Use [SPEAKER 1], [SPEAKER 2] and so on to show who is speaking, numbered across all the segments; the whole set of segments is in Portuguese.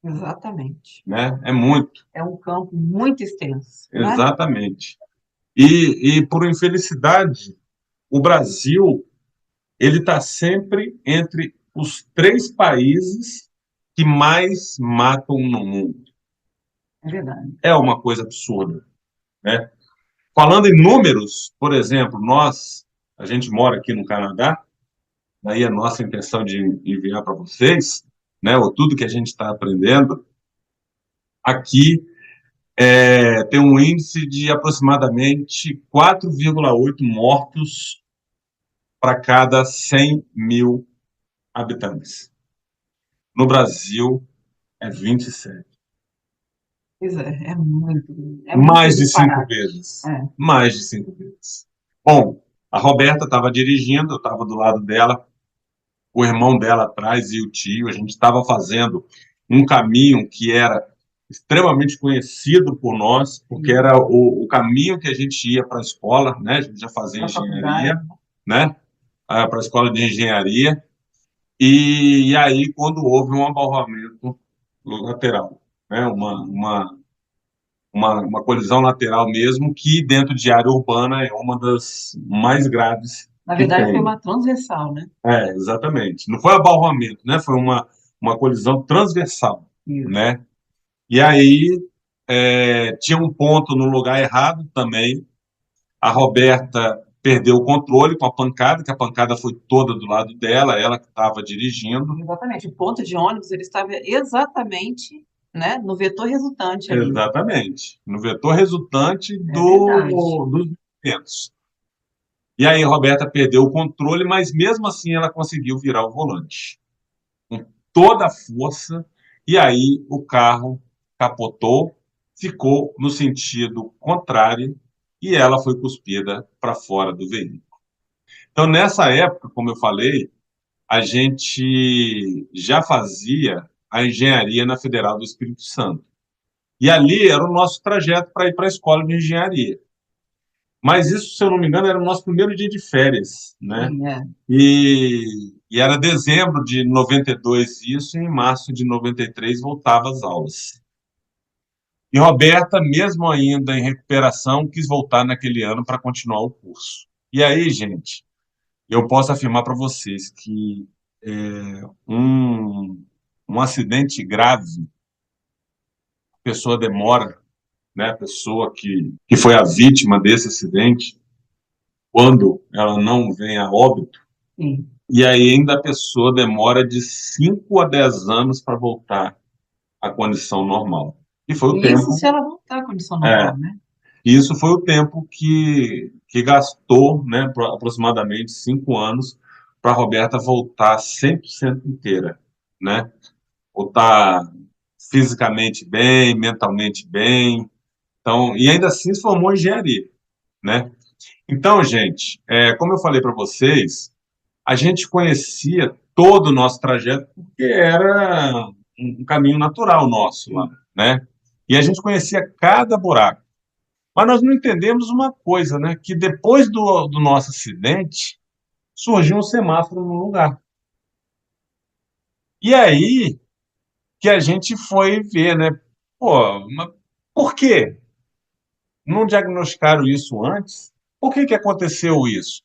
[SPEAKER 1] Exatamente.
[SPEAKER 2] né? É muito,
[SPEAKER 1] É um campo muito extenso, né?
[SPEAKER 2] exatamente. E por infelicidade, o Brasil ele está sempre entre os três países que mais matam no mundo.
[SPEAKER 1] É verdade.
[SPEAKER 2] É uma coisa absurda, né? Falando em números, por exemplo, a gente mora aqui no Canadá, daí a nossa intenção de enviar para vocês, né, ou tudo que a gente está aprendendo, aqui tem um índice de aproximadamente 4,8 mortos para cada 100 mil habitantes. No Brasil, é 27.
[SPEAKER 1] Pois é muito
[SPEAKER 2] Mais de cinco
[SPEAKER 1] disparado.
[SPEAKER 2] vezes.
[SPEAKER 1] É.
[SPEAKER 2] Mais de 5 vezes. Bom, a Roberta estava dirigindo, eu estava do lado dela, o irmão dela atrás e o tio. A gente estava fazendo um caminho que era extremamente conhecido por nós, porque
[SPEAKER 1] Sim.
[SPEAKER 2] era o caminho que a gente ia para a escola, né? A gente já fazia
[SPEAKER 1] Para a faculdade.
[SPEAKER 2] engenharia, né? Para a escola de engenharia. E aí, quando houve um abarroamento lateral, né? Uma colisão lateral mesmo, que dentro de área urbana é uma das mais graves
[SPEAKER 1] Na
[SPEAKER 2] que
[SPEAKER 1] verdade, foi
[SPEAKER 2] tem.
[SPEAKER 1] uma transversal, né?
[SPEAKER 2] Exatamente. Não foi abarroamento, né? Foi uma colisão transversal,
[SPEAKER 1] Isso.
[SPEAKER 2] né? E aí tinha um ponto no lugar errado também. A Roberta perdeu o controle com a pancada, que a pancada foi toda do lado dela, ela que estava dirigindo.
[SPEAKER 1] Exatamente. O ponto de ônibus ele estava exatamente, né, no vetor resultante ali.
[SPEAKER 2] Exatamente. No vetor resultante
[SPEAKER 1] É verdade.
[SPEAKER 2] dos movimentos. E aí a Roberta perdeu o controle, mas mesmo assim ela conseguiu virar o volante com toda a força, e aí o carro capotou, ficou no sentido contrário e ela foi cuspida para fora do veículo. Então, nessa época, como eu falei, a gente já fazia a engenharia na Federal do Espírito Santo. E ali era o nosso trajeto para ir para a escola de engenharia. Mas isso, se eu não me engano, era o nosso primeiro dia de férias, né?
[SPEAKER 1] Sim, é.
[SPEAKER 2] E era dezembro de 92 isso, e em março de 93 voltava às aulas. E Roberta, mesmo ainda em recuperação, quis voltar naquele ano para continuar o curso. E aí, gente, eu posso afirmar para vocês que um, um acidente grave, a pessoa demora, né, a pessoa que foi a vítima desse acidente, quando ela não vem a óbito,
[SPEAKER 1] Sim.
[SPEAKER 2] e aí ainda a pessoa demora de 5 a 10 anos para voltar à condição normal. E foi o
[SPEAKER 1] E isso se
[SPEAKER 2] tempo,
[SPEAKER 1] ela voltar à condição
[SPEAKER 2] é,
[SPEAKER 1] normal, né?
[SPEAKER 2] isso foi o tempo que gastou, né, aproximadamente 5 anos, para a Roberta voltar 100% inteira, né? Voltar fisicamente bem, mentalmente bem. Então, e ainda assim se formou em engenharia, né? Então, gente, como eu falei para vocês, a gente conhecia todo o nosso trajeto porque era um caminho natural nosso lá, né? E a gente conhecia cada buraco. Mas nós não entendemos uma coisa, né? Que depois do nosso acidente, surgiu um semáforo no lugar. E aí que a gente foi ver, né? Pô, mas por quê? Não diagnosticaram isso antes? Por que que aconteceu isso?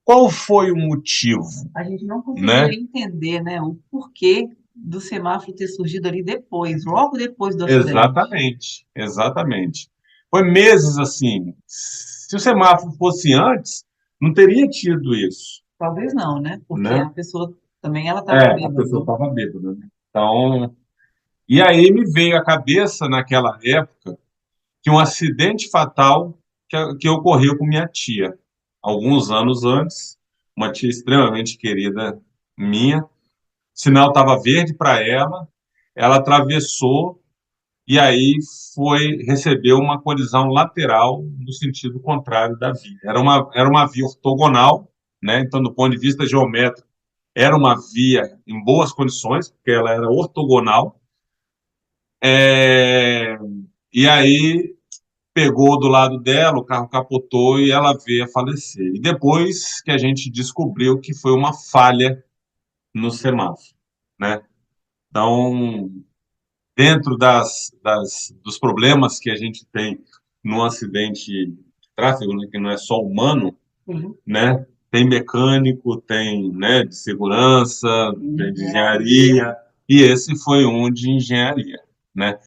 [SPEAKER 2] Qual foi o motivo,
[SPEAKER 1] A gente não conseguia
[SPEAKER 2] né?
[SPEAKER 1] entender, né, o porquê do semáforo ter surgido ali depois, logo depois do acidente.
[SPEAKER 2] Exatamente, exatamente. Foi meses assim. Se o semáforo fosse antes, não teria tido isso,
[SPEAKER 1] Talvez não, né? Porque
[SPEAKER 2] né?
[SPEAKER 1] a pessoa também ela estava
[SPEAKER 2] A
[SPEAKER 1] bêbada.
[SPEAKER 2] pessoa estava bêbada, né? Então, e aí me veio à cabeça naquela época que um acidente fatal que ocorreu com minha tia, alguns anos antes, uma tia extremamente querida minha. O sinal estava verde para ela atravessou e aí recebeu uma colisão lateral no sentido contrário da via. Era uma via ortogonal, né? Então, do ponto de vista geométrico, era uma via em boas condições, porque ela era ortogonal. É, E aí pegou do lado dela, o carro capotou e ela veio a falecer. E depois que a gente descobriu que foi uma falha no semáforo, né? Então, dentro dos problemas que a gente tem num acidente de tráfego, né, que não é só humano,
[SPEAKER 1] Sim.
[SPEAKER 2] né? Tem mecânico, tem, né, de segurança, tem de
[SPEAKER 1] Engenharia.
[SPEAKER 2] engenharia, e esse foi um de engenharia, né?